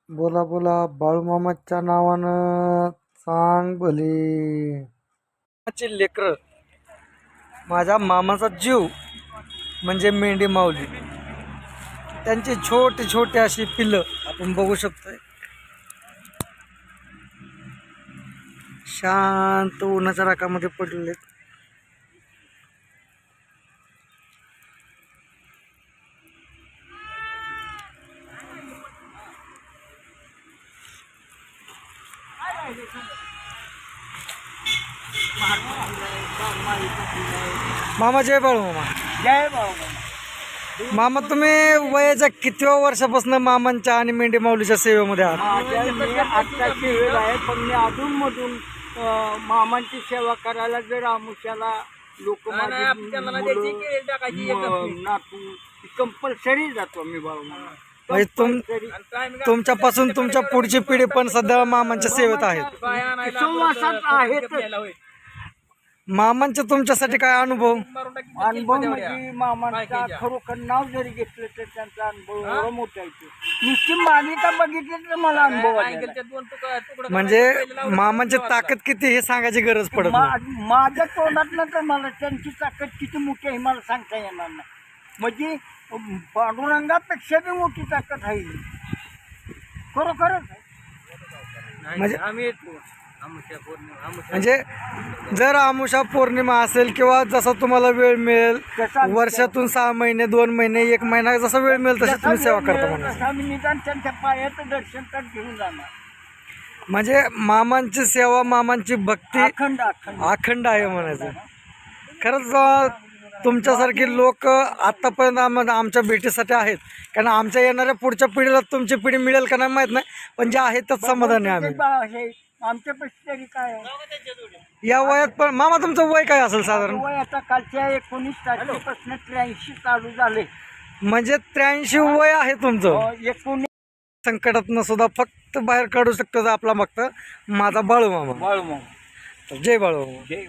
बोला बोला बाळूमामाच्या नावानं सांग भले. माझे लेकर, माझ्या मामाचा जीव म्हणजे मेंढी माऊली. त्यांची छोटी छोटी अशी पिल्लं आपण बघू शकतोय. शांत उन्हाच्या राखामध्ये पडलेले. मामा जय बाळू मामा. जय बाबा. मामा तुम्ही वयाच्या कितव्या वर्षापासून मामांच्या आणि मेंढी माऊलीच्या सेवेमध्ये आहात? माझ्या मी आत्ता सेवेत आहे, पण मी अधूनमधून मामांची सेवा करायला जर आमुष्याला लोक नातू कंपल्सरी जातो मी बाबा. म्हणजे तुमच्यापासून तुमच्या पुढची पिढी पण सध्या मामांच्या सेवेत आहेत. संवासात आहेत. मामांचे तुमच्यासाठी काय अनुभव? अनुभव म्हणजे मामांचा खरोखर नाव जरी घेतलं तर त्यांचा अनुभव एवढा मोठा आहे. नुसती मालिका बघितली तर मला अनुभव आला. म्हणजे मामांची ताकद किती हे सांगायची गरज पडत नाही. माझ्या तोंडातनं तर मला त्यांची ताकद किती मोठी आहे मला सांगता येणार नाही. म्हणजे पांडुरंगापेक्षा बी मोठी ताकद आहे खरोखरच. म्हणजे म्हणजे जर आमुषा पौर्णिमा असेल किंवा जसा तुम्हाला वेळ मिळेल, वर्षातून 6 महिने 2 महिने 1 महिना जसा वेळ मिळेल तशी तुम्ही सेवा करता म्हणा. आम्ही निदान त्यांच्या पायाचं दर्शन तर घेऊन जाणार. म्हणजे मामांची सेवा, मामांची भक्ती अखंड अखंड अखंड आहे म्हणायचं. खरंच तुमच्यासारखी लोक आत्तापर्यंत आमच्या भेटीसाठी आहेत. कारण आमच्या येणाऱ्या पुढच्या पिढीला तुमची पिढी मिळेल का नाही माहीत नाही, पण जे आहेत त्यात समाधान आहे आम्ही. आमच्यापेक्षा तरी काय आहे या वयात. पण मामा तुमचं वय काय असेल साधारण? वय आता कालच्या 19 तारखेपासून 83 चालू झाले. म्हणजे 83 वय आहे तुमचं. 19 संकटातनं सुद्धा फक्त बाहेर काढू शकतो आपला फक्त माझा बाळू मामा. बाळू जय बाळू मामा. जय